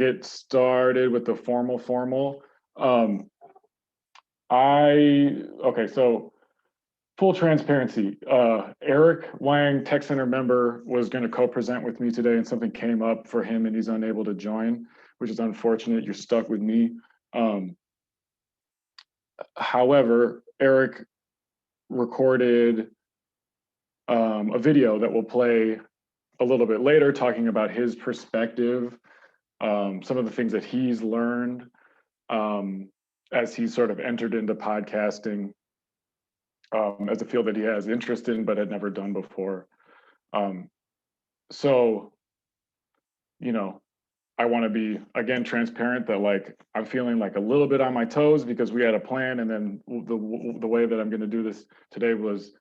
get started with the formal. Okay, so full transparency. Eric Wang, Tech Center member, was going to co-present with me today, and something came up for him and he's unable to join, which is unfortunate. You're stuck with me. However, Eric recorded a video that will play a little bit later, talking about his perspective, some of the things that he's learned as he sort of entered into podcasting as a field that he has interest in but had never done before. So, you know, I want to be, again, transparent that like I'm feeling like a little bit on my toes because we had a plan, and then the way that I'm going to do this today was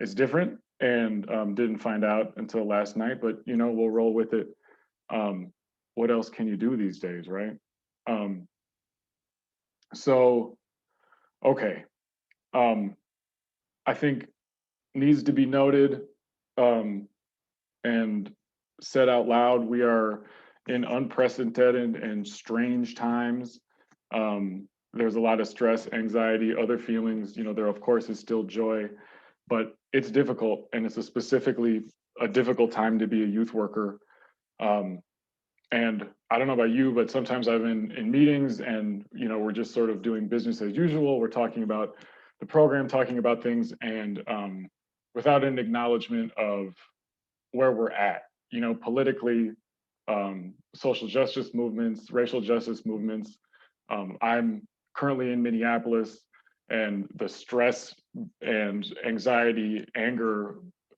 is different, and didn't find out until last night, but you know, we'll roll with it. What else can you do these days, right? So, okay. I think needs to be noted and said out loud, we are in unprecedented and strange times. There's a lot of stress, anxiety, other feelings. You know, there of course is still joy, but it's difficult, and it's specifically a difficult time to be a youth worker. And I don't know about you, but sometimes I'm in meetings and, you know, we're just sort of doing business as usual. We're talking about the program, talking about things, and without an acknowledgement of where we're at, you know, politically, social justice movements, racial justice movements. I'm currently in Minneapolis, and the stress and anxiety, anger,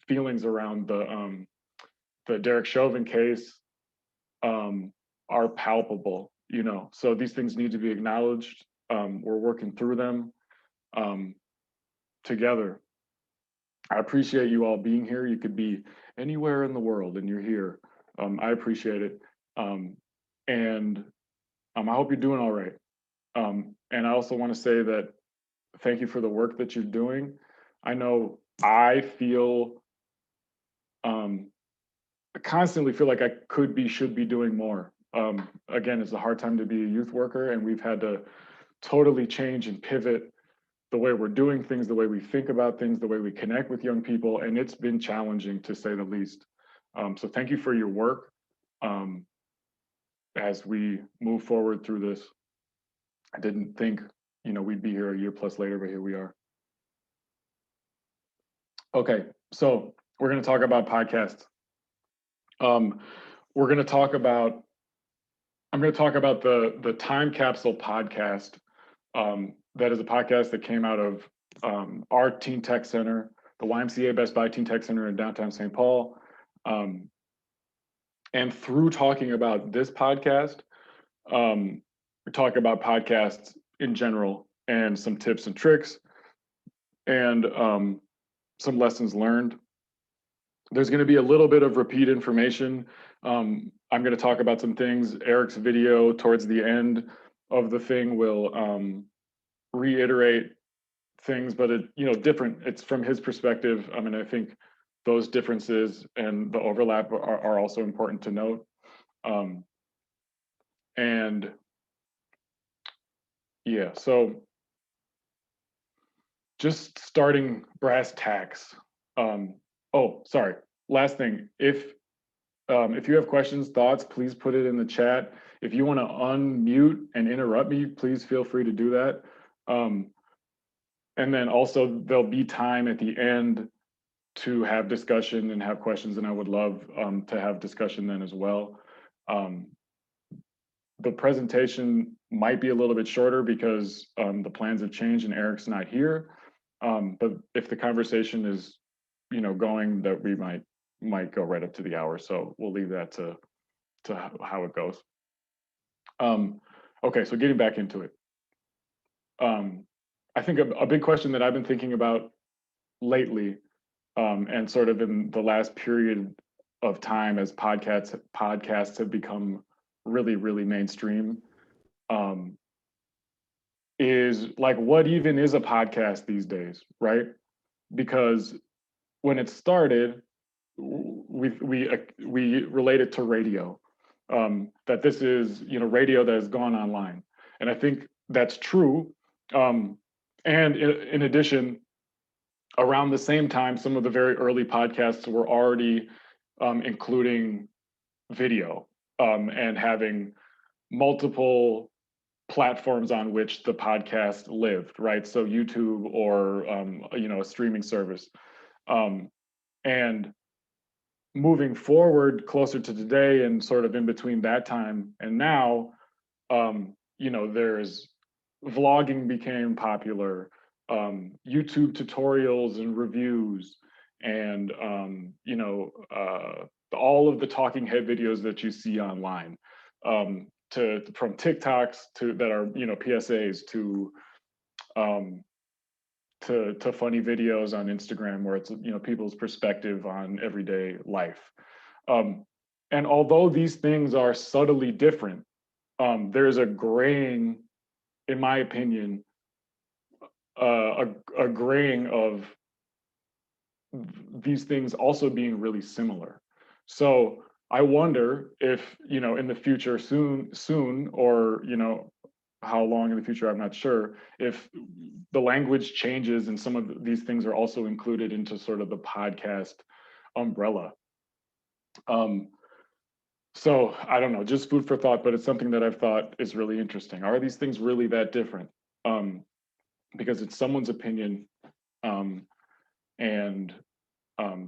feelings around the Derek Chauvin case are palpable, you know. So these things need to be acknowledged. We're working through them together. I appreciate you all being here. You could be anywhere in the world and you're here. I appreciate it. And I hope you're doing all right. And I also want to say that thank you for the work that you're doing. I know I constantly feel like I should be doing more. Again, it's a hard time to be a youth worker, and we've had to totally change and pivot the way we're doing things, the way we think about things, the way we connect with young people, and it's been challenging to say the least. So thank you for your work as we move forward through this. I didn't think, you know, we'd be here a year plus later, but here we are. Okay, so we're going to talk about podcasts. We're going to talk about, I'm going to talk about the Time Capsule podcast. That is a podcast that came out of our Teen Tech Center, the YMCA Best Buy Teen Tech Center in downtown St. Paul. And through talking about this podcast, we talk about podcasts in general and some tips and tricks and some lessons learned. There's going to be a little bit of repeat information. I'm going to talk about some things. Eric's video towards the end of the thing will reiterate things, but it, you know, different. It's from his perspective. I mean, I think those differences and the overlap are also important to note. And yeah, so just starting brass tacks. Oh, sorry. Last thing, if you have questions, thoughts, please put it in the chat. If you want to unmute and interrupt me, please feel free to do that. And then also there'll be time at the end to have discussion and have questions, and I would love to have discussion then as well. The presentation might be a little bit shorter because the plans have changed and Eric's not here. But if the conversation is, you know, going, that we might go right up to the hour. So we'll leave that to how it goes. Okay, so getting back into it. I think a big question that I've been thinking about lately, and sort of in the last period of time as podcasts have become really, really mainstream, is like, what even is a podcast these days, right? Because when it started, we relate it to radio. that this is, radio that has gone online. And I think that's true. And in addition, around the same time, some of the very early podcasts were already including video and having multiple platforms on which the podcast lived, right? So YouTube or a streaming service. And moving forward closer to today and sort of in between that time and now, there's vlogging became popular, YouTube tutorials and reviews, and all of the talking head videos that you see online, from TikToks to that are PSAs to funny videos on Instagram where it's people's perspective on everyday life. And although these things are subtly different, there's a graying, in my opinion, a graying of these things also being really similar. So I wonder if, in the future, soon, or, how long in the future, I'm not sure, if the language changes and some of these things are also included into sort of the podcast umbrella. So I don't know, just food for thought, but it's something that I've thought is really interesting. Are these things really that different? Because it's someone's opinion. And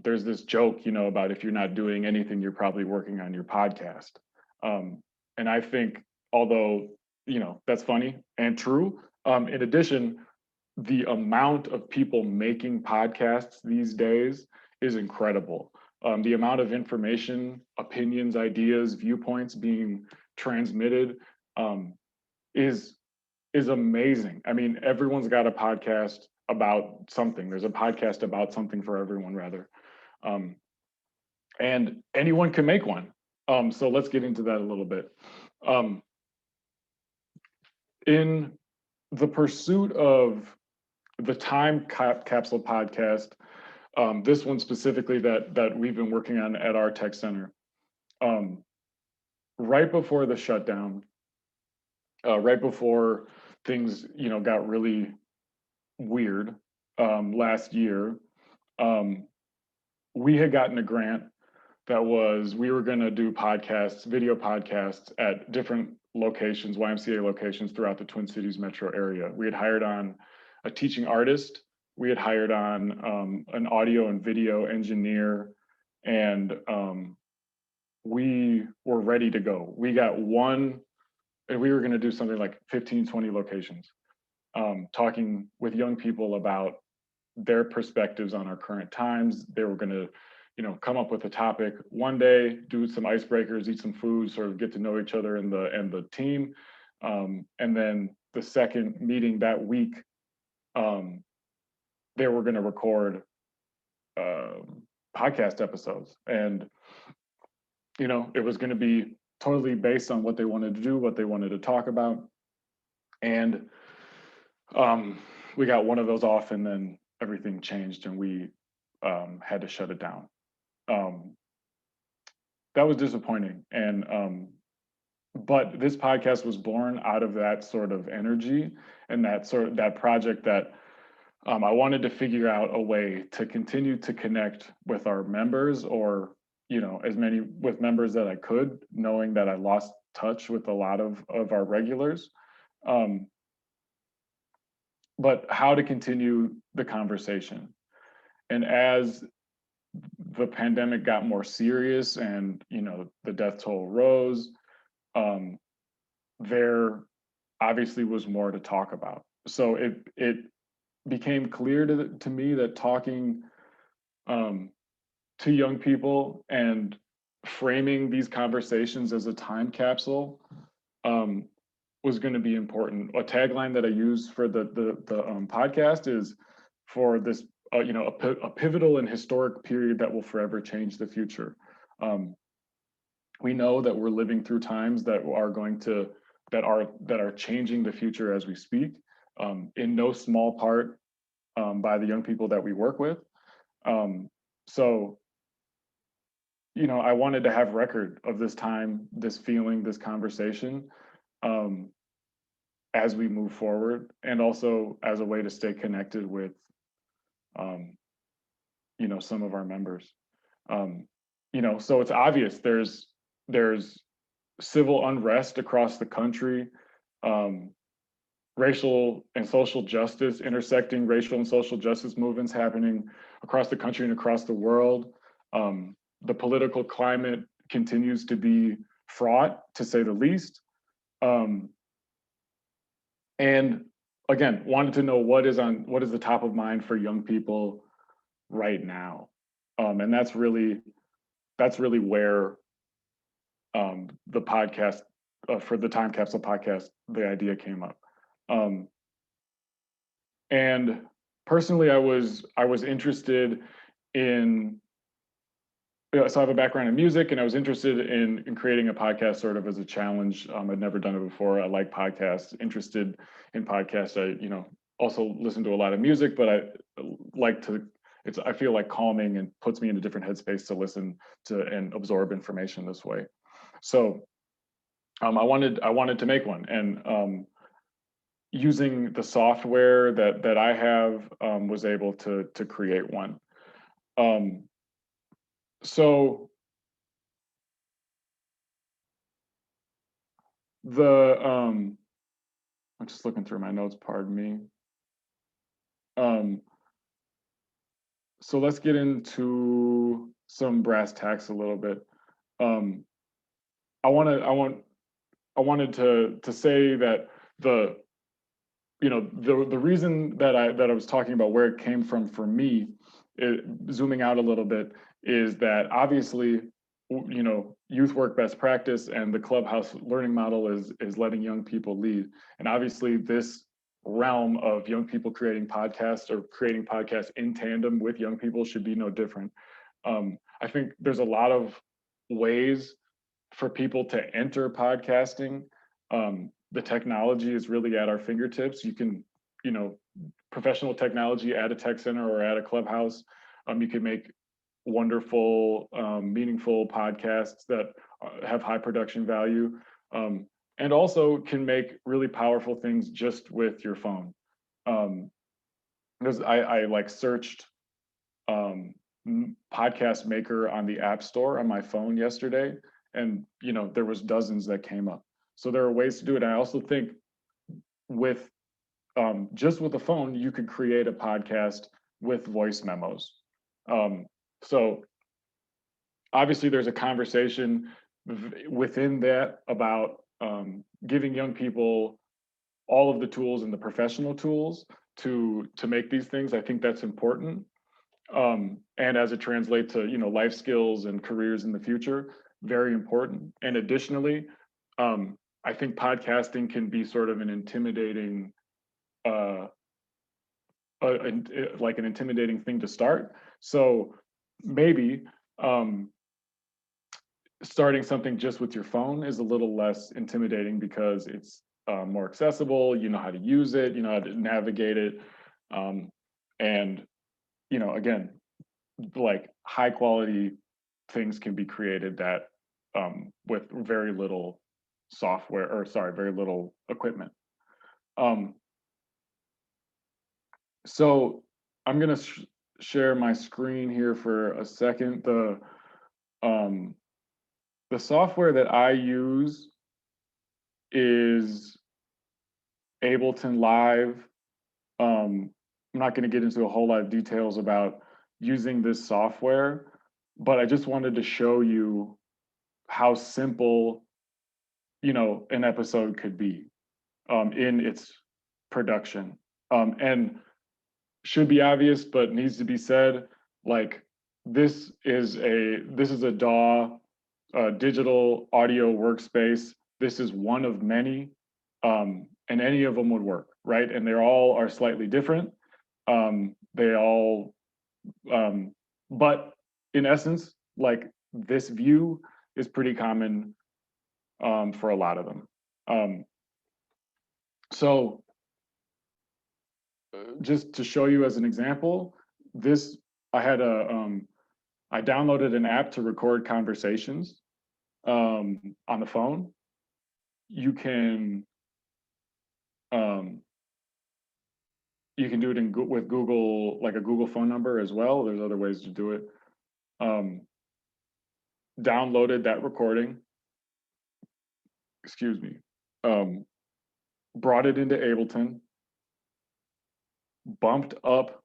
there's this joke, about if you're not doing anything, you're probably working on your podcast. And I think, although, that's funny and true, in addition, the amount of people making podcasts these days is incredible. The amount of information, opinions, ideas, viewpoints being transmitted is amazing. I mean, everyone's got a podcast about something. There's a podcast about something for everyone, rather. And anyone can make one. So let's get into that a little bit. In the pursuit of the Time Capsule podcast, this one specifically that we've been working on at our tech center, right before the shutdown, right before things got really weird last year, we had gotten a grant that was, we were going to do podcasts, video podcasts at different locations, YMCA locations throughout the Twin Cities metro area. We had hired on a teaching artist, we had hired on an audio and video engineer, and we were ready to go. We got one, and we were going to do something like 15, 20 locations, talking with young people about their perspectives on our current times. They were going to come up with a topic one day, do some icebreakers, eat some food, sort of get to know each other and the team. And then the second meeting that week, they were going to record podcast episodes. And, it was going to be totally based on what they wanted to do, what they wanted to talk about. And we got one of those off, and then everything changed and we had to shut it down. That was disappointing. And but this podcast was born out of that sort of energy and that project that I wanted to figure out a way to continue to connect with our members, or as many with members that I could, knowing that I lost touch with a lot of our regulars. But how to continue the conversation. And as the pandemic got more serious and the death toll rose, there obviously was more to talk about. So it became clear to me that talking to young people and framing these conversations as a time capsule was going to be important. A tagline that I use for the podcast is, for this a pivotal and historic period that will forever change the future. We know that we're living through times that are changing the future as we speak, in no small part by the young people that we work with. So I wanted to have record of this time, this feeling, this conversation, um, as we move forward, and also as a way to stay connected with, um, some of our members. Um, so it's obvious there's civil unrest across the country, um, racial and social justice, intersecting racial and social justice movements happening across the country and across the world. The political climate continues to be fraught, to say the least. Um, and again, wanted to know what is the top of mind for young people right now. And that's really where the podcast, for the Time Capsule podcast, the idea came up. Um, and personally, I was interested in, so I have a background in music, and I was interested in creating a podcast sort of as a challenge. I'd never done it before. I like podcasts, interested in podcasts. I also listen to a lot of music, but I like to, I feel like calming and puts me in a different headspace to listen to and absorb information this way. So I wanted to make one, and using the software that I have, was able to create one. Um, so the I'm just looking through my notes, pardon me. Um, so let's get into some brass tacks a little bit. Um, I want to I want I wanted to say that the the reason that I was talking about where it came from for me, zooming out a little bit, is that obviously, youth work best practice and the Clubhouse learning model is letting young people lead, and obviously this realm of young people creating podcasts or creating podcasts in tandem with young people should be no different. I think there's a lot of ways for people to enter podcasting. The technology is really at our fingertips. You can, professional technology at a tech center or at a clubhouse. You can make wonderful, meaningful podcasts that have high production value, and also can make really powerful things just with your phone. Because I like searched podcast maker on the app store on my phone yesterday, and there was dozens that came up. So there are ways to do it. I also think with just with a phone you could create a podcast with voice memos. So obviously there's a conversation within that about giving young people all of the tools and the professional tools to make these things. I think that's important, and as it translates to life skills and careers in the future, very important. And additionally, I think podcasting can be sort of an intimidating, uh, like an intimidating thing to start. So maybe starting something just with your phone is a little less intimidating because it's more accessible. You know how to use it, you know how to navigate it, and again, like high quality things can be created that with very little software, or sorry, very little equipment. Um, so I'm gonna share my screen here for a second. Um, the software that I use is Ableton Live. I'm not going to get into a whole lot of details about using this software, but I just wanted to show you how simple, an episode could be in its production. And should be obvious, but needs to be said. Like this is a DAW, digital audio workspace. This is one of many, and any of them would work, right? And they all are slightly different. They all, but in essence, like this view is pretty common for a lot of them. So just to show you as an example, this I had I downloaded an app to record conversations on the phone. You can do it with Google, like a Google phone number as well. There's other ways to do it. Downloaded that recording, excuse me, brought it into Ableton, bumped up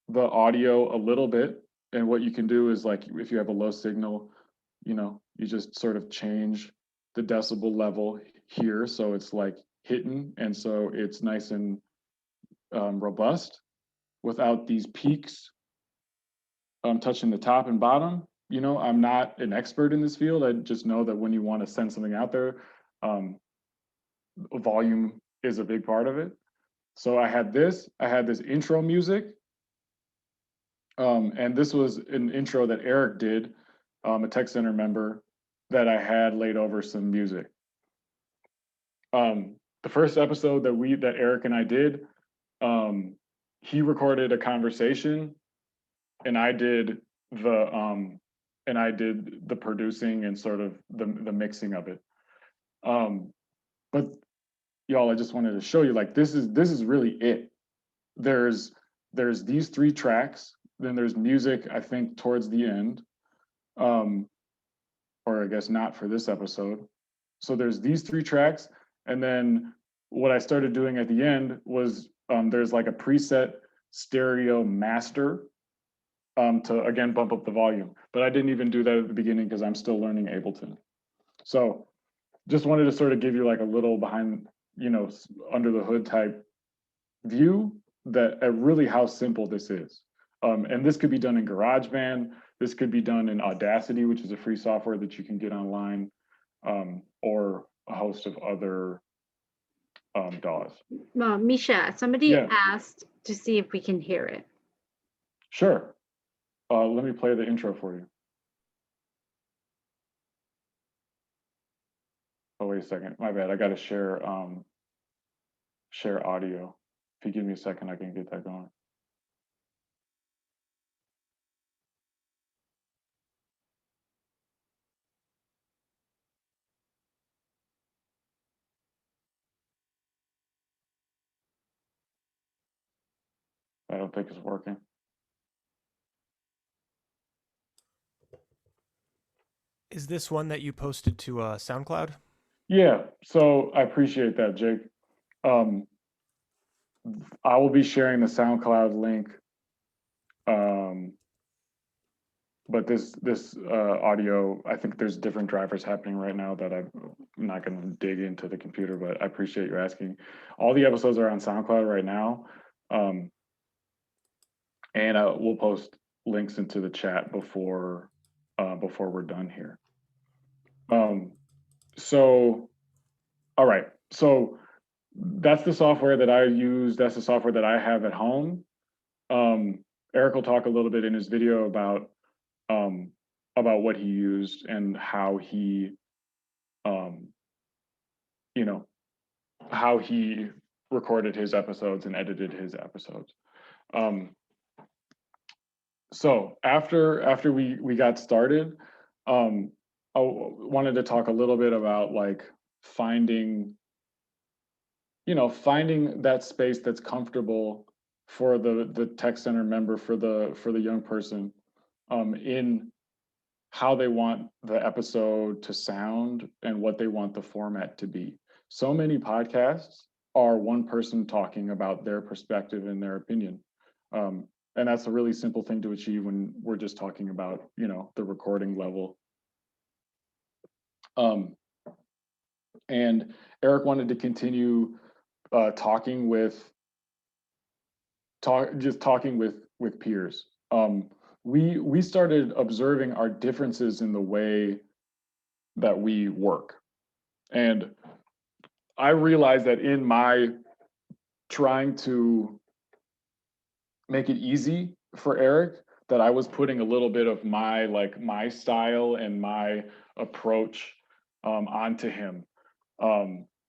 the audio a little bit. And what you can do is, like, if you have a low signal, you just sort of change the decibel level here. So it's like hitting. And so it's nice and robust without these peaks touching the top and bottom. I'm not an expert in this field. I just know that when you want to send something out there, volume is a big part of it. So I had this intro music. And this was an intro that Eric did, a Tech Center member, that I had laid over some music. The first episode that Eric and I did, he recorded a conversation, and I did the producing and sort of the mixing of it. But y'all, I just wanted to show you, like, this is really it. There's these 3 tracks, then there's music, I think, towards the end, or I guess not for this episode. So there's these 3 tracks, and then what I started doing at the end was there's like a preset stereo master to, again, bump up the volume. But I didn't even do that at the beginning because I'm still learning Ableton. So just wanted to sort of give you like a little behind, under the hood type view that really how simple this is. And this could be done in GarageBand. This could be done in Audacity, which is a free software that you can get online, or a host of other DAWs. Mischa, somebody asked to see if we can hear it. Sure. Let me play the intro for you. Oh, wait a second. My bad. I got to share audio. If you give me a second, I can get that going. I don't think it's working. Is this one that you posted to SoundCloud? Yeah, so I appreciate that, Jake. I will be sharing the SoundCloud link, but this audio, I think there's different drivers happening right now that I'm not going to dig into the computer, but I appreciate you asking. All the episodes are on SoundCloud right now, and we'll post links into the chat before we're done here. So, all right, so that's the software that I use. That's the software that I have at home. Eric will talk a little bit in his video about what he used and how he, how he recorded his episodes and edited his episodes. So after we got started, I wanted to talk a little bit about like finding that space that's comfortable for the Tech Center member, for the young person, in how they want the episode to sound and what they want the format to be. So many podcasts are one person talking about their perspective and their opinion. And that's a really simple thing to achieve when we're just talking about, the recording level. And Eric wanted to continue talking with peers. We started observing our differences in the way that we work. And I realized that in my trying to make it easy for Eric, that I was putting a little bit of my style and my approach onto him,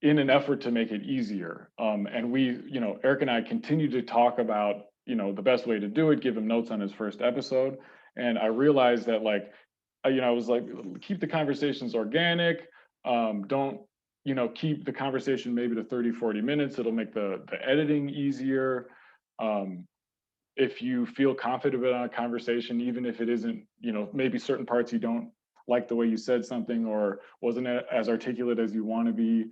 in an effort to make it easier. And we, Eric and I continued to talk about, the best way to do it, give him notes on his first episode. And I realized that like, I was like, keep the conversations organic. Don't, keep the conversation maybe to 30, 40 minutes. It'll make the editing easier. If you feel confident about a conversation, even if it isn't, maybe certain parts you don't like the way you said something or wasn't as articulate as you want to be,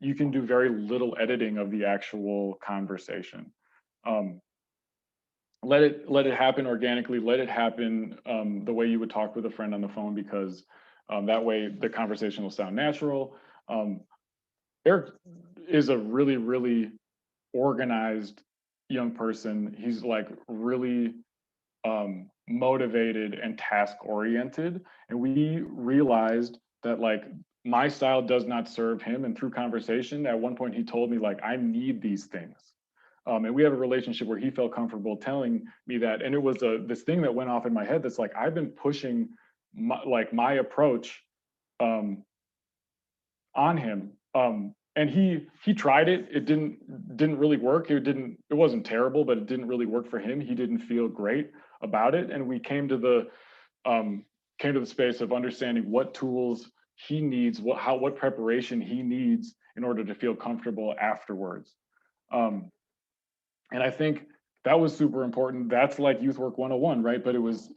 you can do very little editing of the actual conversation. Let it happen organically. Let it happen the way you would talk with a friend on the phone, because that way the conversation will sound natural. Eric is a really, really organized young person. He's like really motivated and task oriented. And we realized that like my style does not serve him. And through conversation, at one point he told me like, I need these things. And we have a relationship where he felt comfortable telling me that. And it was this thing that went off in my head that's like, I've been pushing my approach on him. And he tried it. It didn't really work. It wasn't terrible, but it didn't really work for him. He didn't feel great about it. And we came to the space of understanding what tools he needs, what preparation he needs in order to feel comfortable afterwards. And I think that was super important. That's like Youth Work 101, right? But it was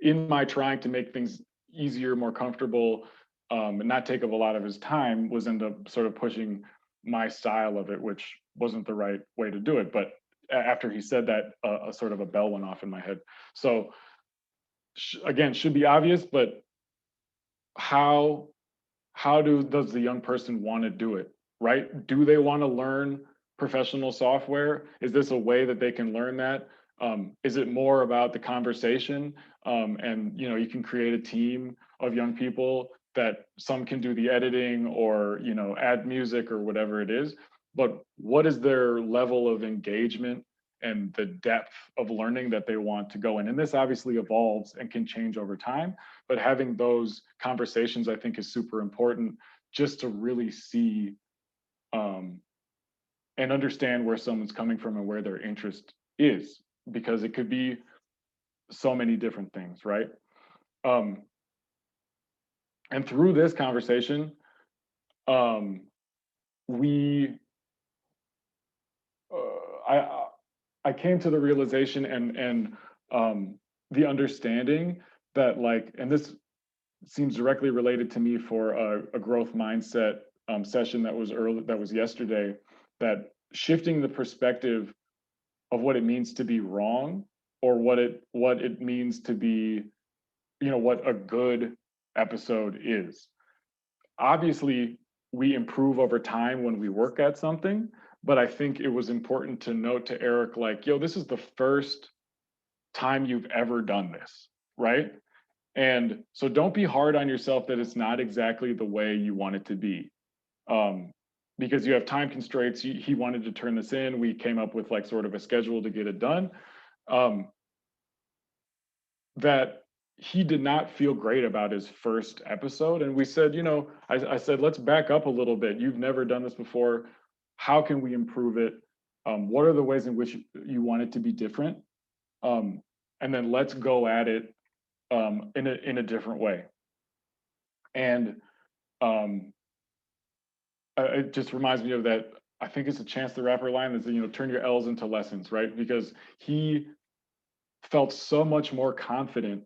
in my trying to make things easier, more comfortable, and not take up a lot of his time, was end up sort of pushing my style of it, which wasn't the right way to do it. But after he said that, a sort of a bell went off in my head. So again, should be obvious, but how does the young person want to do it, right? Do they want to learn professional software? Is this a way that they can learn that? Is it more about the conversation? And you can create a team of young people that some can do the editing or add music or whatever it is. But what is their level of engagement and the depth of learning that they want to go in? And this obviously evolves and can change over time. But having those conversations, I think, is super important, just to really see and understand where someone's coming from and where their interest is, because it could be so many different things, right? And through this conversation, we, I came to the realization and the understanding that like, and this seems directly related to me for a growth mindset session that was yesterday, that shifting the perspective of what it means to be wrong, or what it means to be, what a good episode is. Obviously, we improve over time when we work at something, but I think it was important to note to Eric, like, yo, this is the first time you've ever done this, right? And so don't be hard on yourself that it's not exactly the way you want it to be. Because you have time constraints. He wanted to turn this in. We came up with like sort of a schedule to get it done. That he did not feel great about his first episode. And we said, I said, let's back up a little bit. You've never done this before. How can we improve it? What are the ways in which you want it to be different? And then let's go at it in a different way. And it just reminds me of that. I think it's a Chance the Rapper line that's, turn your L's into lessons, right? Because he felt so much more confident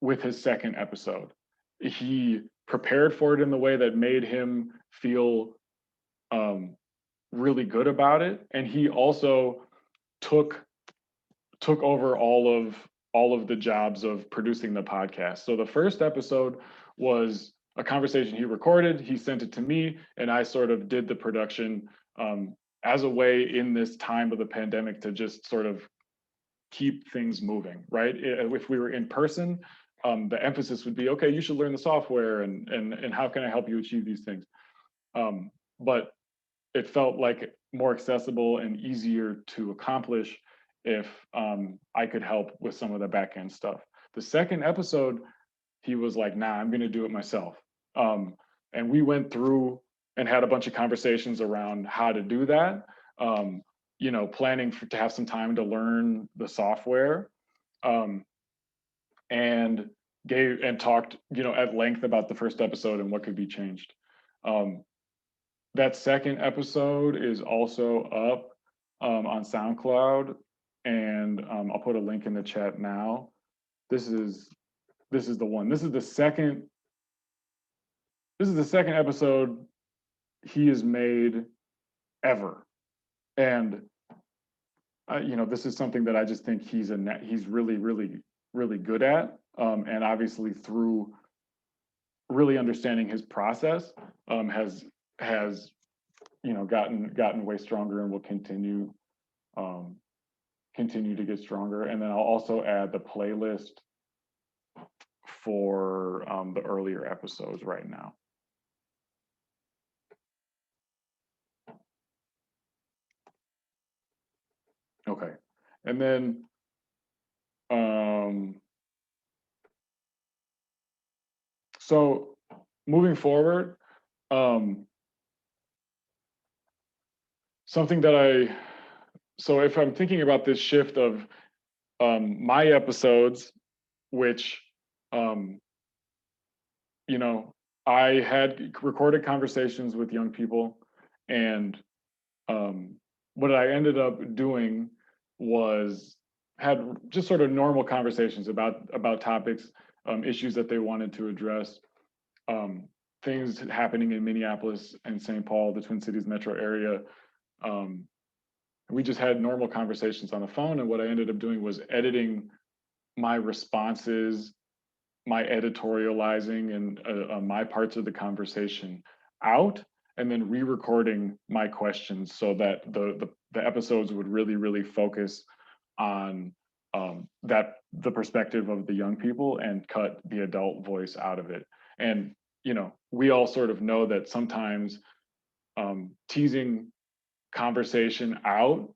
with his second episode. He prepared for it in the way that made him feel really good about it. And he also took over all of the jobs of producing the podcast. So the first episode was a conversation he recorded, he sent it to me, and I sort of did the production as a way in this time of the pandemic to just sort of keep things moving, right? If we were in person, the emphasis would be, okay, you should learn the software and how can I help you achieve these things? But it felt like more accessible and easier to accomplish if I could help with some of the back end stuff. The second episode, he was like, nah, I'm gonna do it myself. And we went through and had a bunch of conversations around how to do that. Planning to have some time to learn the software. and talked, at length about the first episode and what could be changed. That second episode is also up on SoundCloud, and I'll put a link in the chat now. This is the one. This is the second episode he has made ever, and this is something that I just think he's really, really, really good at, and obviously through really understanding his process, has gotten way stronger and will continue to get stronger. And then I'll also add the playlist for the earlier episodes right now. Okay, and then so moving forward, something that so if I'm thinking about this shift of my episodes, which I had recorded conversations with young people, and what I ended up doing was had just sort of normal conversations about topics, issues that they wanted to address, things happening in Minneapolis and St. Paul, the Twin Cities metro area. We just had normal conversations on the phone, and what I ended up doing was editing my responses, my editorializing, and my parts of the conversation out, and then re-recording my questions so that the episodes would really, really focus on the perspective of the young people and cut the adult voice out of it. And we all sort of know that sometimes teasing conversation out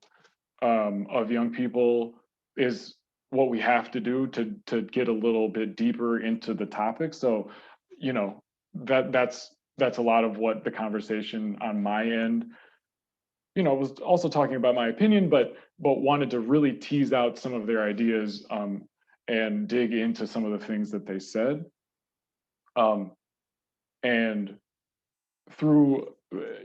of young people is what we have to do to get a little bit deeper into the topic. So that's a lot of what the conversation on my end was also talking about my opinion, but wanted to really tease out some of their ideas and dig into some of the things that they said, and through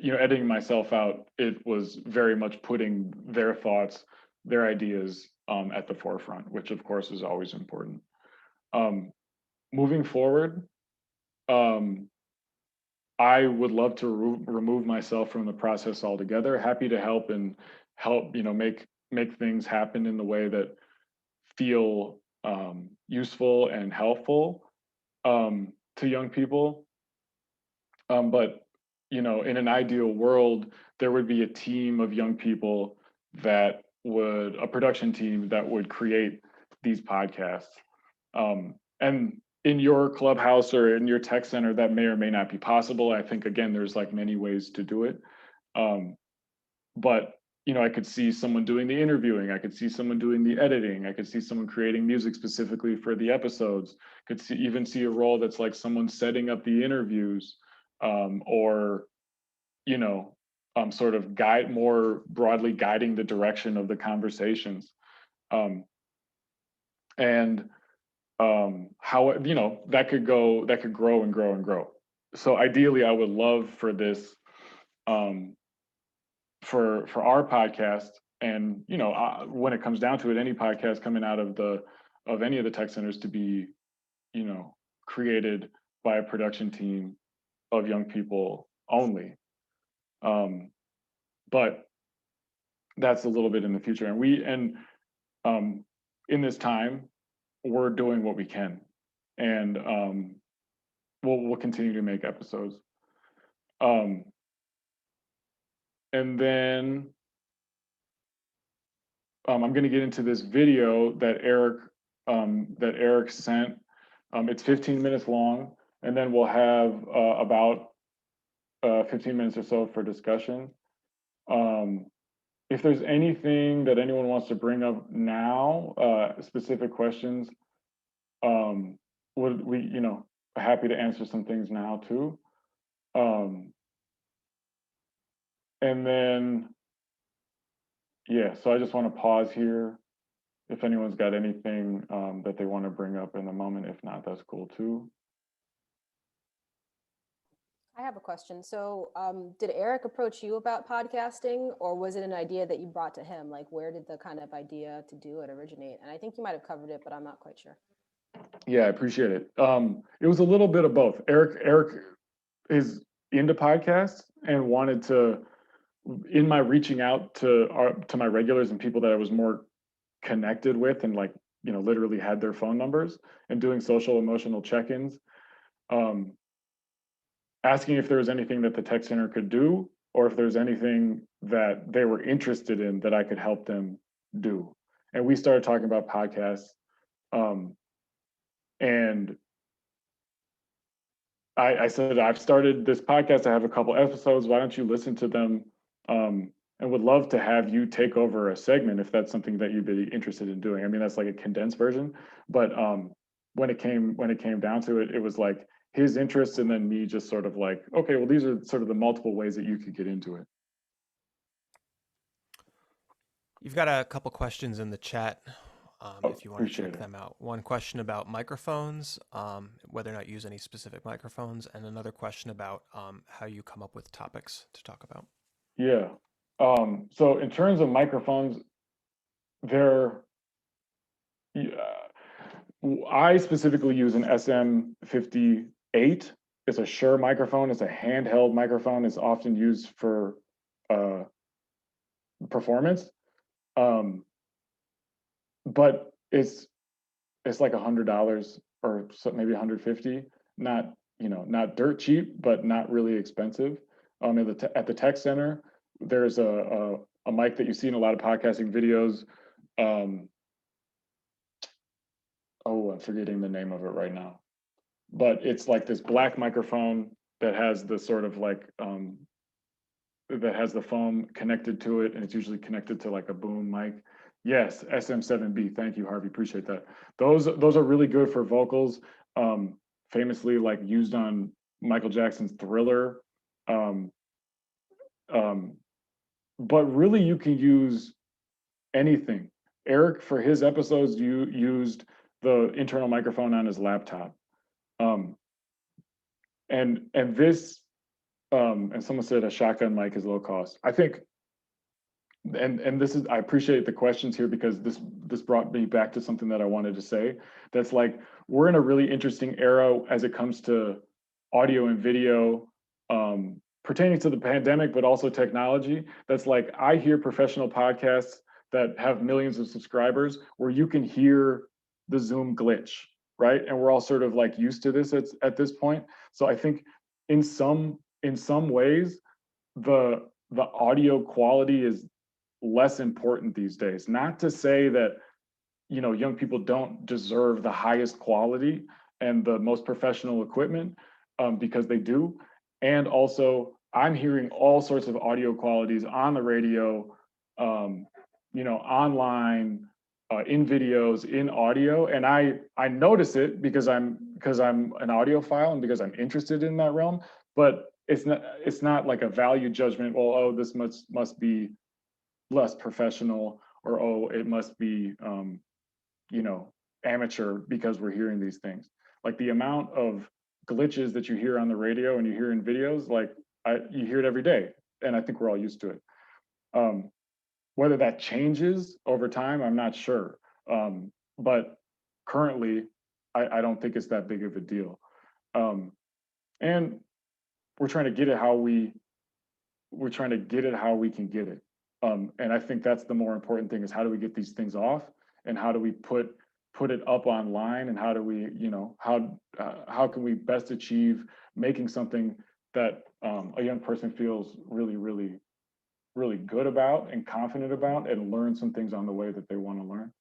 editing myself out, it was very much putting their thoughts, their ideas at the forefront, which of course is always important. Moving forward, I would love to remove myself from the process altogether. Happy to help make things happen in the way that feel useful and helpful to young people. But in an ideal world, there would be a team of young people a production team that would create these podcasts. And in your clubhouse or in your tech center, that may or may not be possible. I think, again, there's like many ways to do it. But I could see someone doing the interviewing. I could see someone doing the editing. I could see someone creating music specifically for the episodes. Could even see a role that's like someone setting up the interviews, or sort of more broadly guiding the direction of the conversations, and how that could grow and grow and grow. So ideally, I would love for this, for our podcast, and when it comes down to it, any podcast coming out of any of the tech centers to be created by a production team of young people only. But that's a little bit in the future, and in this time, we're doing what we can, and we'll continue to make episodes. And then I'm going to get into this video that Eric sent. It's 15 minutes long, and then we'll have about 15 minutes or so for discussion. If there's anything that anyone wants to bring up now, specific questions, would we, happy to answer some things now too. And then, yeah, so I just want to pause here if anyone's got anything that they want to bring up in the moment. If not, that's cool too. I have a question. So did Eric approach you about podcasting, or was it an idea that you brought to him? Like, where did the kind of idea to do it originate? And I think you might have covered it, but I'm not quite sure. Yeah, I appreciate it. It was a little bit of both. Eric is into podcasts and wanted to, in my reaching out to my regulars and people that I was more connected with and like, you know, literally had their phone numbers and doing social emotional check-ins, asking if there was anything that the tech center could do, or if there's anything that they were interested in that I could help them do. And we started talking about podcasts. And I said, I've started this podcast. I have a couple episodes. Why don't you listen to them? And would love to have you take over a segment if that's something that you'd be interested in doing. I mean, that's like a condensed version, but when it came down to it, it was like his interest and then me just sort of like, okay, well, these are sort of the multiple ways that you could get into it. You've got a couple questions in the chat. If you want to check them out. One question about microphones, whether or not you use any specific microphones, and another question about how you come up with topics to talk about. Yeah. So in terms of microphones, I specifically use an SM58. It's a Shure microphone. It's a handheld microphone. It's often used for performance. But it's like $100 or maybe $150. Not, you know, not dirt cheap, but not really expensive. At the tech center, there's a mic that you see in a lot of podcasting videos. Oh, I'm forgetting the name of it right now, but it's like this black microphone that has the sort of like that has the foam connected to it, and it's usually connected to like a boom mic. Yes, SM7B. Thank you, Harvey. Appreciate that. Those are really good for vocals. Famously, like used on Michael Jackson's Thriller. But really, you can use anything. Eric, for his episodes, used the internal microphone on his laptop. And this, and someone said a shotgun mic is low cost. I think, and this is, I appreciate the questions here because this brought me back to something that I wanted to say. That's like, we're in a really interesting era as it comes to audio and video, pertaining to the pandemic, but also technology. That's like, I hear professional podcasts that have millions of subscribers where you can hear the Zoom glitch, right? And we're all sort of like used to this at this point. So I think in some ways, the audio quality is less important these days. Not to say that, you know, young people don't deserve the highest quality and the most professional equipment, because they do. And also, I'm hearing all sorts of audio qualities on the radio, you know, online, in videos, in audio, and I notice it because I'm an audiophile and because I'm interested in that realm. But it's not like a value judgment. Well, oh, this must be less professional, or oh, it must be you know, amateur because we're hearing these things. Like the amount of glitches that you hear on the radio and you hear in videos, like you hear it every day, and I think we're all used to it. Whether that changes over time, I'm not sure. But currently, I don't think it's that big of a deal. And we're trying to get it how we can get it. And I think that's the more important thing, is how do we get these things off, and how do we put it up online, and how do we, you know, how can we best achieve making something that a young person feels really, really, really good about and confident about, and learn some things on the way that they want to learn.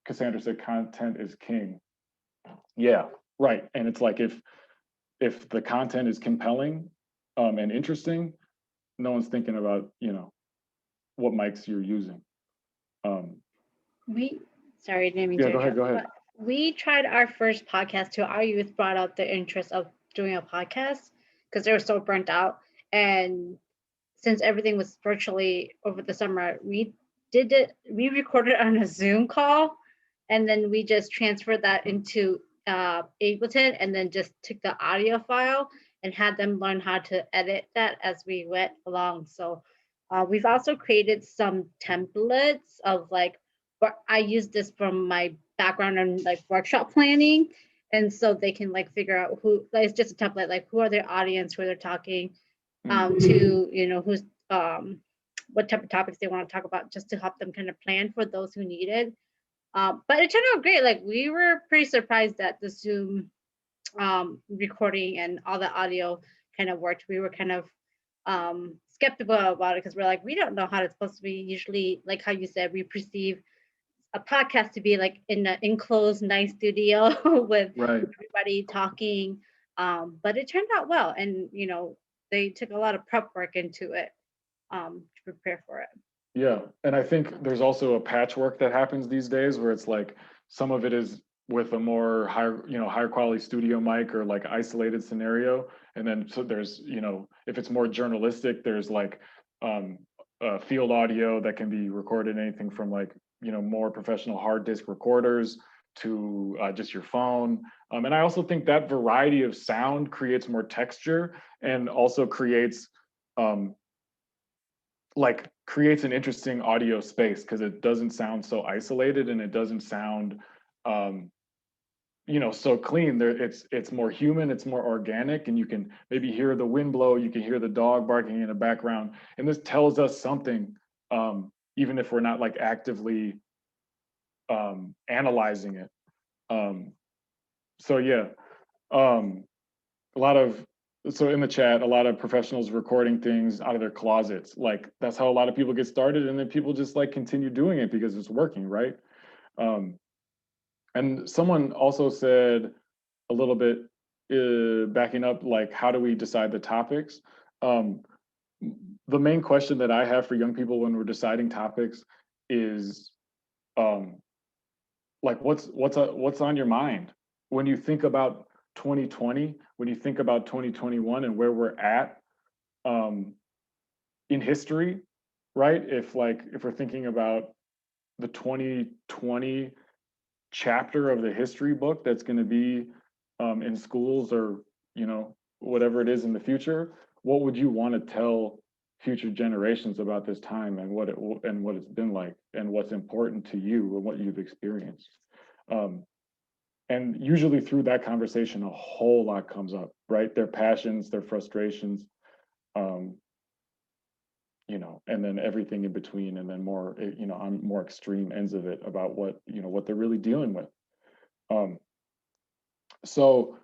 Cassandra said content is king. Yeah, right. And it's like, if the content is compelling and interesting, no one's thinking about, you know, what mics you're using. Sorry, I didn't mean Yeah, to interrupt. go ahead. We tried our first podcast too. Our youth brought up the interest of doing a podcast because they were so burnt out. And since everything was virtually over the summer, we we recorded on a Zoom call, and then we just transferred that into Ableton, and then just took the audio file and had them learn how to edit that as we went along. So we've also created some templates of like, I use this from my background in like workshop planning. And so they can like figure out who, like, it's just a template, like who are their audience, who they're talking to, you know, who's, what type of topics they want to talk about, just to help them kind of plan for those who need it. But it turned out great. Like we were pretty surprised that the Zoom recording and all the audio kind of worked. We were kind of skeptical about it because we're like, we don't know how it's supposed to be. Usually, like how you said, we perceive a podcast to be like in an enclosed, nice studio with everybody talking. But it turned out well, and you know, they took a lot of prep work into it to prepare for it. Yeah, and I think there's also a patchwork that happens these days where it's like some of it is with a more higher quality studio mic or like isolated scenario, and then so there's, you know, if it's more journalistic, there's like field audio that can be recorded, anything from like, you know, more professional hard disk recorders to just your phone. And I also think that variety of sound creates more texture and also creates creates an interesting audio space because it doesn't sound so isolated and it doesn't sound you know, so clean. There it's more human, it's more organic, and you can maybe hear the wind blow, you can hear the dog barking in the background, and this tells us something, even if we're not like actively analyzing it. So yeah, a lot of, so in the chat, a lot of professionals recording things out of their closets. Like that's how a lot of people get started, and then people just like continue doing it because it's working, right? And someone also said a little bit backing up, like how do we decide the topics? The main question that I have for young people when we're deciding topics is like what's on your mind when you think about 2020, when you think about 2021 and where we're at in history, right? If we're thinking about the 2020 chapter of the history book that's going to be in schools or, you know, whatever it is in the future, what would you want to tell future generations about this time and what it's been like and what's important to you and what you've experienced? And usually through that conversation, a whole lot comes up, right? Their passions, their frustrations, you know, and then everything in between, and then more, you know, on more extreme ends of it about what, you know, what they're really dealing with. So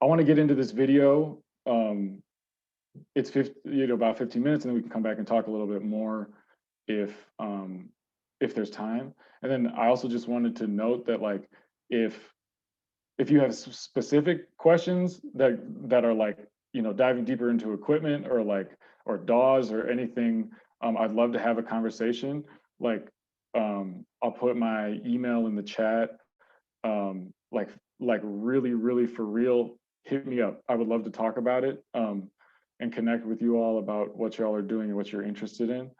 I want to get into this video. It's about 15 minutes, and then we can come back and talk a little bit more if there's time. And then I also just wanted to note that like if you have specific questions that are like, you know, diving deeper into equipment or DAWs or anything, I'd love to have a conversation. Like I'll put my email in the chat. Like really for real, hit me up. I would love to talk about it and connect with you all about what y'all are doing and what you're interested in.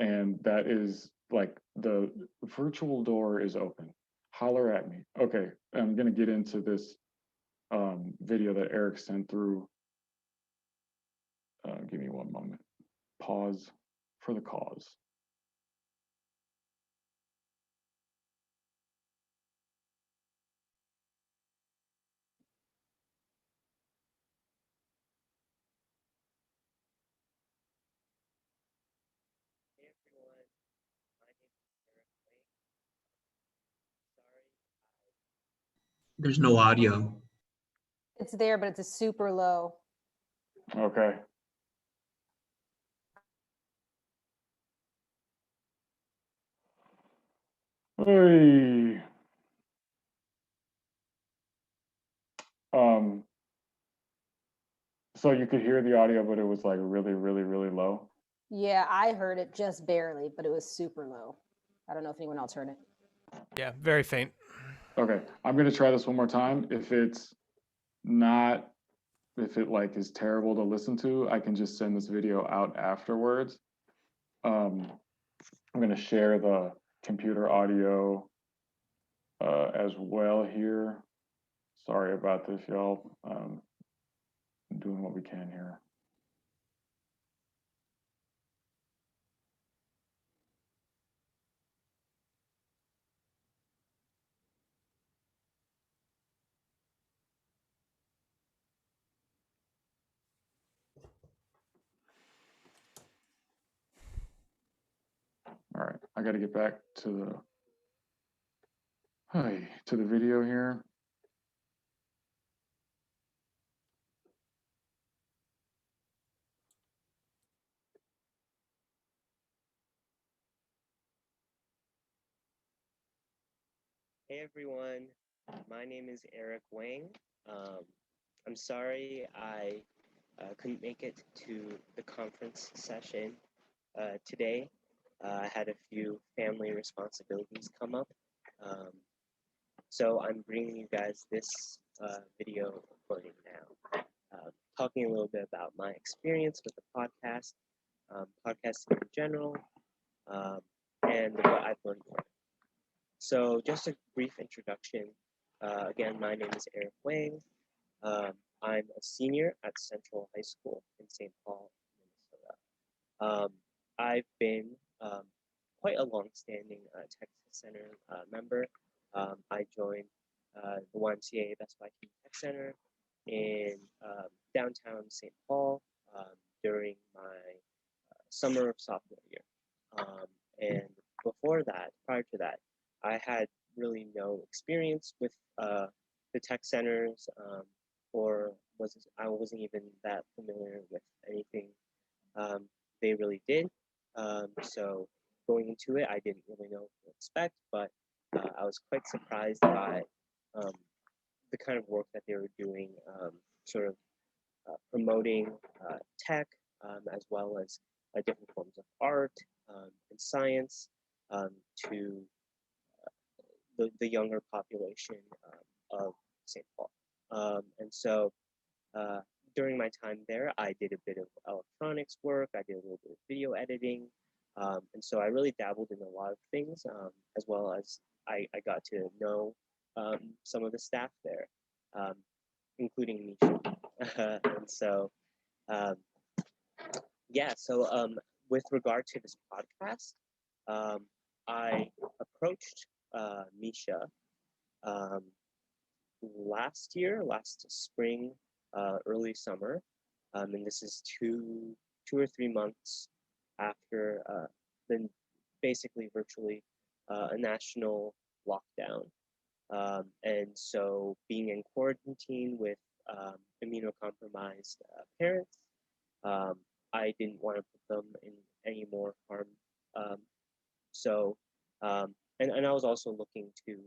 And that is like the virtual door is open. Holler at me. Okay, I'm gonna get into this video that Eric sent through. Give me one moment. Pause for the cause. There's no audio. It's there, but it's super low. Okay. Hey. So you could hear the audio, but it was like really low. Yeah, I heard it just barely, but it was super low. I don't know if anyone else heard it. Yeah, very faint. Okay, I'm gonna try this one more time. If it like is terrible to listen to, I can just send this video out afterwards. I'm going to share the computer audio as well here. Sorry about this, y'all. Doing what we can here. All right, I got to get back to the video here. Hey everyone, my name is Eric Wang. I'm sorry I couldn't make it to the conference session today. I had a few family responsibilities come up. So I'm bringing you guys this video recording now, talking a little bit about my experience with the podcast, podcasting in general, and what I've learned from it. So just a brief introduction. Again, my name is Eric Wang. I'm a senior at Central High School in St. Paul, Minnesota. I've been quite a long-standing Tech Center member. I joined the YMCA Best Buy Teen Tech Center in downtown St. Paul during my summer of sophomore year. And before that, prior to that, I had really no experience with the tech centers, or I wasn't even that familiar with anything they really did. So going into it, I didn't really know what to expect, but I was quite surprised by the kind of work that they were doing, sort of promoting tech, as well as different forms of art and science to the younger population of St. Paul. And so during my time there, I did a bit of electronics work, I did a little bit of video editing, and so I really dabbled in a lot of things, as well as I got to know some of the staff there, including Mischa. And so, yeah, so with regard to this podcast, I approached Mischa last spring, early summer, and this is two or 3 months after the basically virtually a national lockdown, and so being in quarantine with immunocompromised parents, I didn't want to put them in any more harm. Um, so, and I was also looking to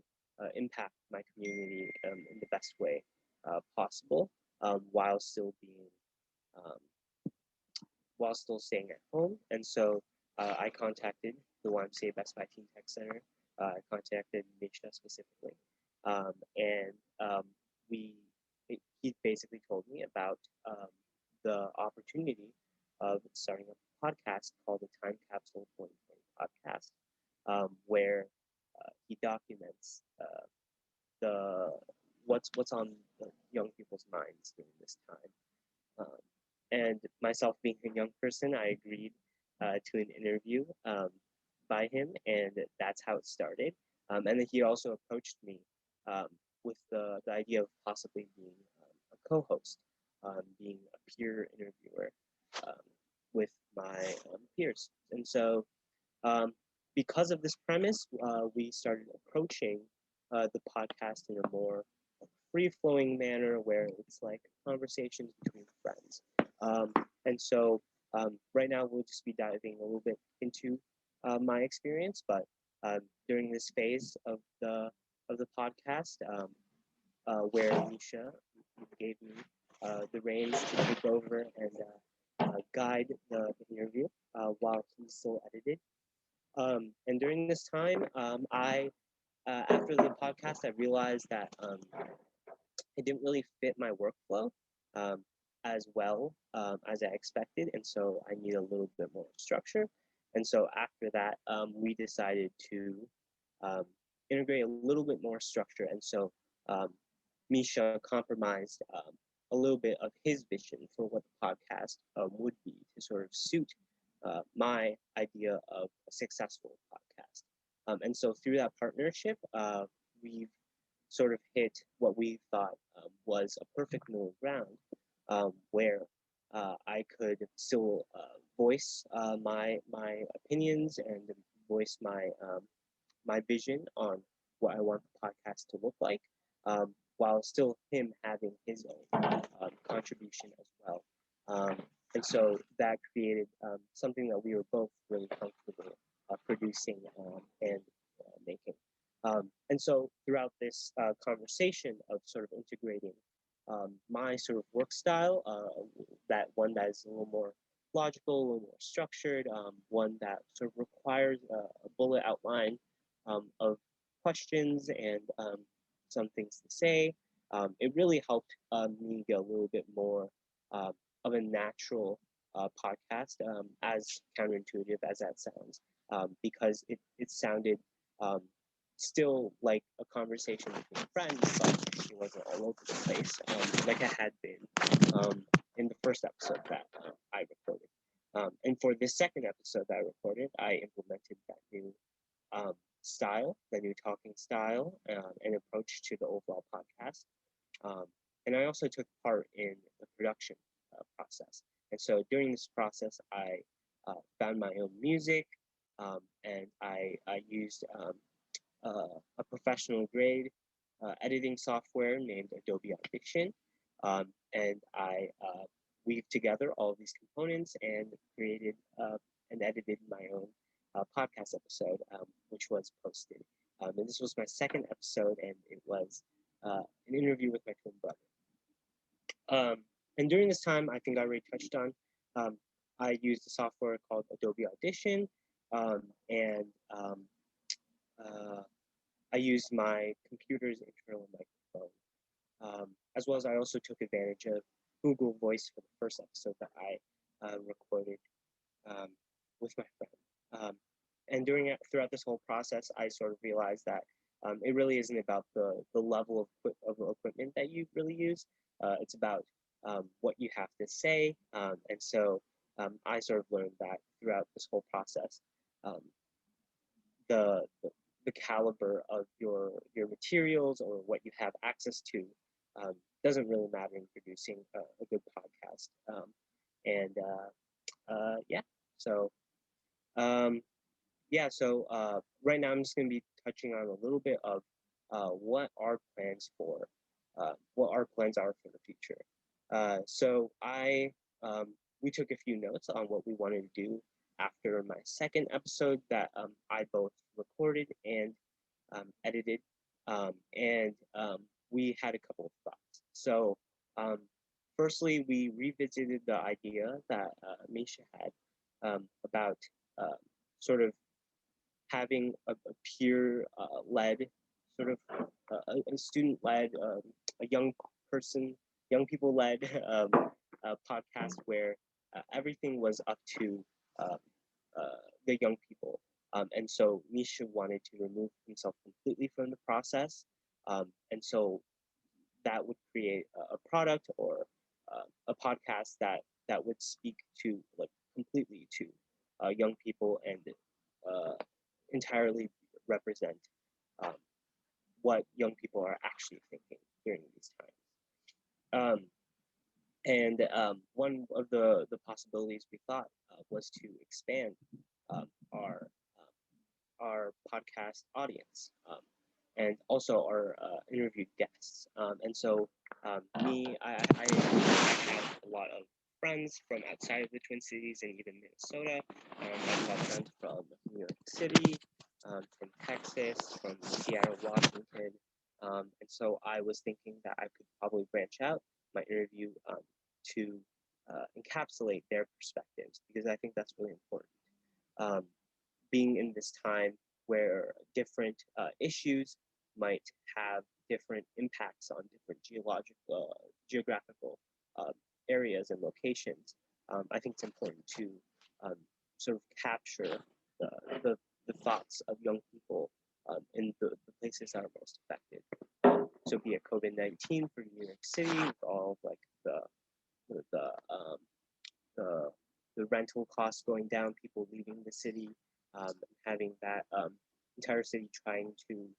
impact my community in the best way possible, while still being, while still staying at home. And so I contacted the YMCA Best Buy Teen Tech Center. I contacted Mischa specifically, and he basically told me about the opportunity of starting a podcast called the Time Capsule 2020 podcast, where he documents the what's on the young people's minds during this time. And myself being a young person, I agreed to an interview by him, and that's how it started. And then he also approached me with the idea of possibly being a co-host, being a peer interviewer with my peers. And so because of this premise, we started approaching the podcast in a more free-flowing manner where it's like conversations between friends. And so right now we'll just be diving a little bit into my experience, but during this phase of the podcast, where Mischa gave me the reins to take over and guide the interview while he still edited. And during this time, after the podcast, I realized that it didn't really fit my workflow as well as I expected, and so I need a little bit more structure. And so after that, we decided to integrate a little bit more structure. And so Mischa compromised a little bit of his vision for what the podcast would be to sort of suit my idea of a successful podcast. And so through that partnership, we've sort of hit what we thought was a perfect middle ground, where I could still voice my opinions and voice my vision on what I want the podcast to look like, while still him having his own contribution as well. And so that created something that we were both really comfortable producing and making. And so throughout this conversation of sort of integrating my sort of work style, that one that is a little more logical, a little more structured, one that sort of requires a bullet outline of questions and some things to say. It really helped me get a little bit more of a natural podcast, as counterintuitive as that sounds, because it sounded still like a conversation between friends, but it wasn't all over the place, like it had been in the first episode that I recorded. And for this second episode that I recorded, I implemented that new style, the new talking style and approach to the overall podcast. And I also took part in the production process. And so during this process, I found my own music, and I used a professional grade editing software named Adobe Audition. And I weaved together all of these components and created and edited my own podcast episode, which was posted. And this was my second episode, and it was an interview with my twin brother. And during this time, I think I already touched on, I used a software called Adobe Audition, and I used my computer's internal microphone, as well as I also took advantage of Google Voice for the first episode that I recorded with my friend. And throughout this whole process, I sort of realized that it really isn't about the level of equipment that you really use. It's about what you have to say. And so I sort of learned that throughout this whole process, the caliber of your materials or what you have access to doesn't really matter in producing a good podcast. And yeah, so right now I'm just going to be touching on a little bit of what our plans are for the future. So we took a few notes on what we wanted to do after my second episode that I both recorded and edited, and we had a couple of thoughts. So firstly, we revisited the idea that Mischa had about sort of having a peer-led, sort of a student-led, a young people-led podcast where everything was up to the young people. And so Mischa wanted to remove himself completely from the process. And so that would create a product or a podcast that would speak to completely to young people and entirely represent what young people are actually thinking during these times. And one of the possibilities we thought was to expand our podcast audience, and also our interviewed guests. And so I have a lot of friends from outside of the Twin Cities and even Minnesota. I've got friends from New York City, from Texas, from Seattle, Washington. And so I was thinking that I could probably branch out my interview to encapsulate their perspectives, because I think that's really important. Being in this time where different issues might have different impacts on different geographical areas and locations, I think it's important to sort of capture the thoughts of young people in the places that are most affected. So be it COVID-19 for New York City, with all of like the rental costs going down, people leaving the city, having that entire city trying to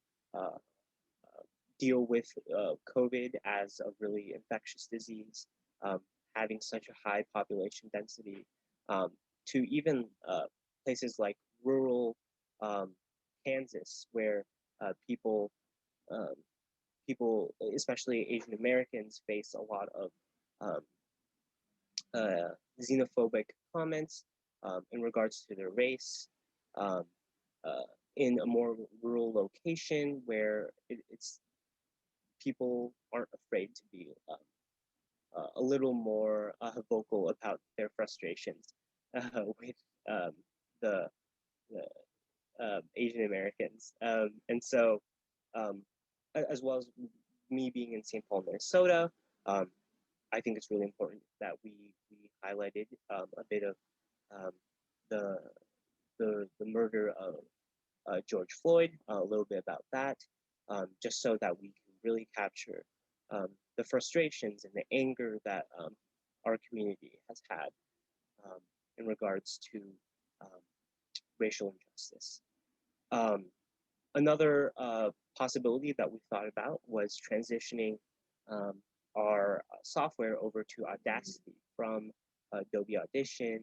deal with COVID as a really infectious disease, having such a high population density, to even places like rural Kansas, where people, especially Asian Americans, face a lot of xenophobic comments in regards to their race, in a more rural location where it's people aren't afraid to be a little more vocal about their frustrations with the Asian Americans. And so, as well as me being in St. Paul, Minnesota, I think it's really important that we highlighted a bit of the murder of George Floyd, a little bit about that, just so that we can really capture the frustrations and the anger that our community has had in regards to racial injustice. Another possibility that we thought about was transitioning our software over to Audacity from Adobe Audition,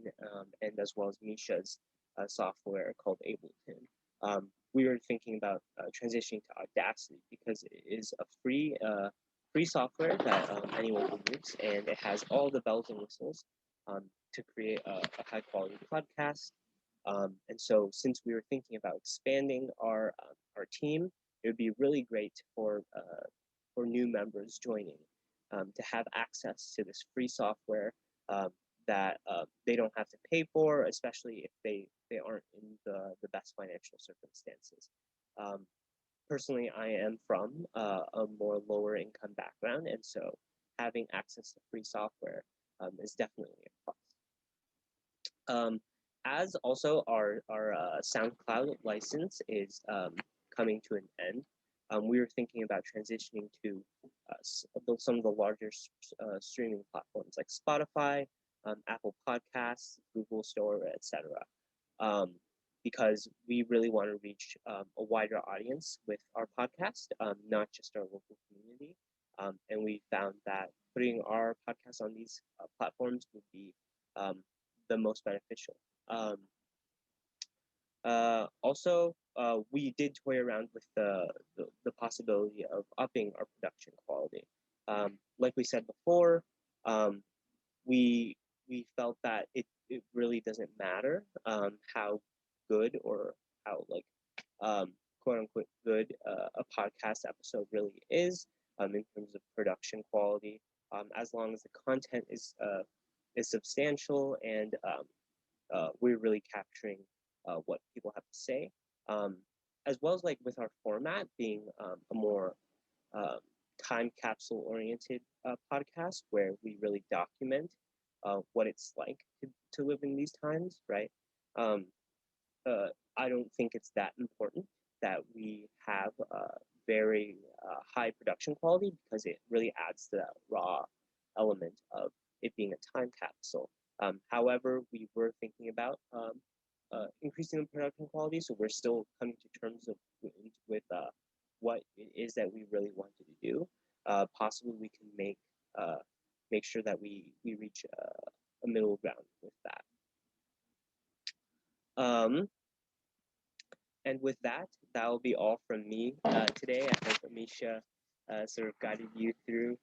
and as well as Mischa's software called Ableton. We were thinking about transitioning to Audacity because it is a free software that anyone can use, and it has all the bells and whistles to create a high quality podcast. And so, since we were thinking about expanding our team, it would be really great for new members joining to have access to this free software that they don't have to pay for, especially if they aren't in the best financial circumstances. Personally, I am from a more lower income background, and so having access to free software is definitely a plus. As also our SoundCloud license is coming to an end, we were thinking about transitioning to some of the larger streaming platforms like Spotify, Apple Podcasts, Google Store, etc. Because we really want to reach a wider audience with our podcast, not just our local community. And we found that putting our podcast on these platforms would be the most beneficial. Also, we did toy around with the possibility of upping our production quality. Like we said before, we felt that it really doesn't matter how good or how quote unquote good a podcast episode really is in terms of production quality, as long as the content is substantial and we're really capturing what people have to say, as well as with our format being a more time capsule oriented podcast where we really document what it's like to live in these times, right? I don't think it's that important that we have very high production quality because it really adds to that raw element of it being a time capsule. However, we were thinking about increasing the production quality, so we're still coming to terms with what it is that we really wanted to do. Possibly we can make sure that we reach a middle ground with that. And with that, will be all from me today. I hope Mischa sort of guided you through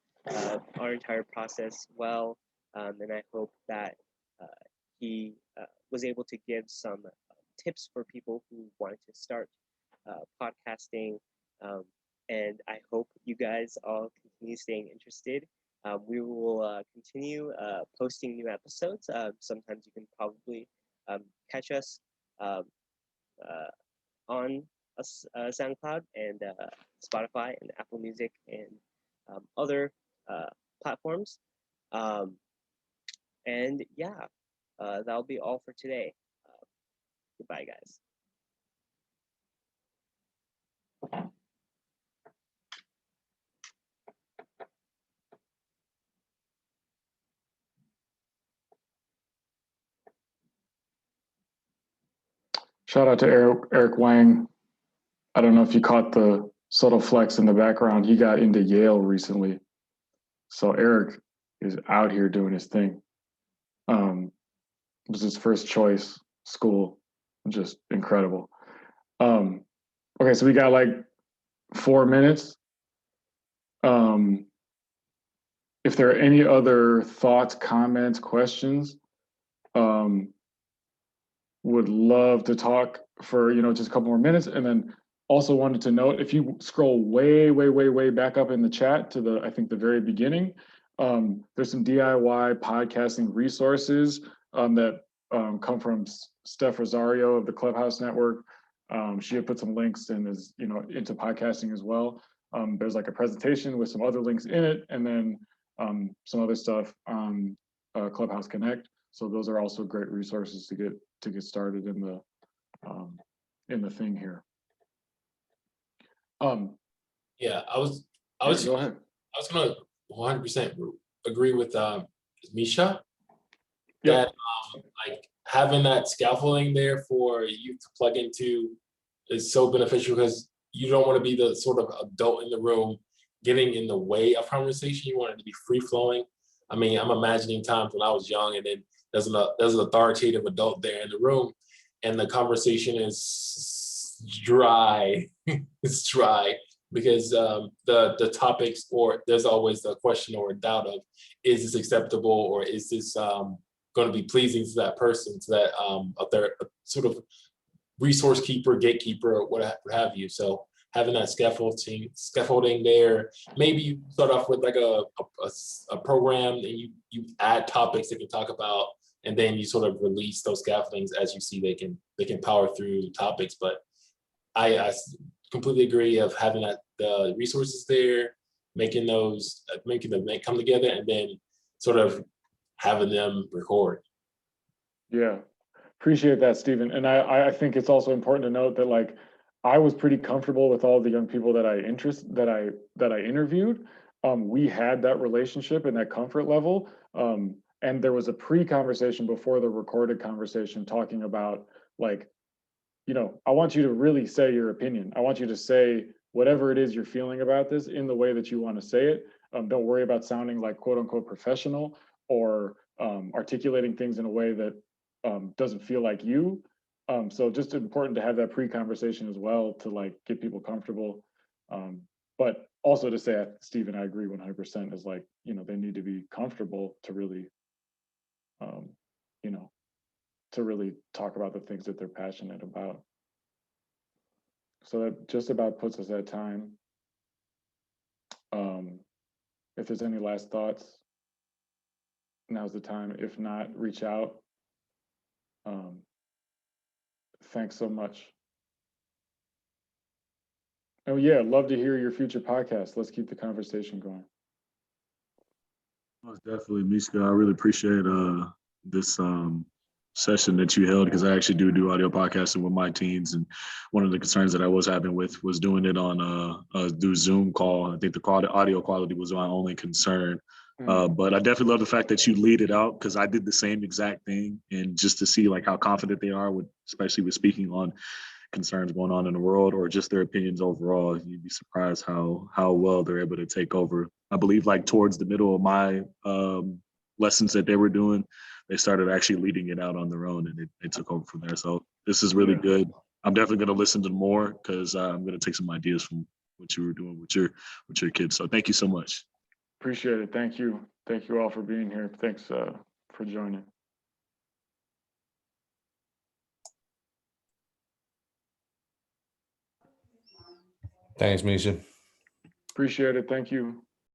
our entire process well, and I hope that he was able to give some tips for people who wanted to start podcasting, and I hope you guys all continue staying interested. We will continue posting new episodes. Sometimes you can probably catch us on SoundCloud and Spotify and Apple Music and other platforms. And yeah, that'll be all for today. Goodbye, guys. Shout out to Eric Wang. I don't know if you caught the subtle flex in the background. He got into Yale recently. So Eric is out here doing his thing. It was his first choice school, just incredible. Okay, so we got like 4 minutes. If there are any other thoughts, comments, questions, would love to talk for just a couple more minutes. And then also wanted to note, if you scroll way back up in the chat to I think the very beginning, there's some DIY podcasting resources that come from Steph Rosario of the Clubhouse Network. She had put some links and is into podcasting as well. There's like a presentation with some other links in it, and then some other stuff on Clubhouse Connect. So those are also great resources to get started in the thing here. Yeah, I was Go ahead. I was gonna 100% agree with Mischa Yep. that like having that scaffolding there for you to plug into is so beneficial, because you don't want to be the sort of adult in the room getting in the way of conversation. You want it to be free flowing. I mean, I'm imagining times when I was young, and then there's an authoritative adult there in the room, and the conversation is dry. It's dry because the topics, or there's always the question or a doubt of, is this acceptable, or is this going to be pleasing to that person, to that sort of resource keeper, gatekeeper, what have you. So having that scaffolding there, maybe you start off with like a program, and you add topics that you talk about, and then you sort of release those scaffoldings as you see they can power through topics. But I completely agree of having the resources there, making them come together, and then sort of having them record. Yeah, appreciate that, Stephen. And I think it's also important to note that like I was pretty comfortable with all the young people that I interviewed. We had that relationship and that comfort level. And there was a pre-conversation before the recorded conversation talking about like, I want you to really say your opinion. I want you to say whatever it is you're feeling about this in the way that you want to say it. Don't worry about sounding like quote unquote professional or articulating things in a way that doesn't feel like you. So just important to have that pre-conversation as well to like get people comfortable. But also to say, Stephen, I agree 100% is like, they need to be comfortable to really, to really talk about the things that they're passionate about. So that just about puts us at time. If there's any last thoughts, now's the time. If not, reach out. Thanks so much. Oh yeah, love to hear your future podcast. Let's keep the conversation going. Most definitely, Mischa. I really appreciate this session that you held, because I actually do audio podcasting with my teens, and one of the concerns that I was having was doing it on through Zoom call. I think the audio quality was my only concern. But I definitely love the fact that you lead it out, because I did the same exact thing, and just to see like how confident they are especially with speaking on concerns going on in the world or just their opinions overall, you'd be surprised how well they're able to take over. I believe like towards the middle of my lessons that they were doing, they started actually leading it out on their own, and it took over from there. So this is really good. I'm definitely going to listen to more, because I'm going to take some ideas from what you were doing with your kids. So thank you so much. Appreciate it. Thank you. Thank you all for being here. Thanks for joining. Thanks, Mischa. Appreciate it. Thank you.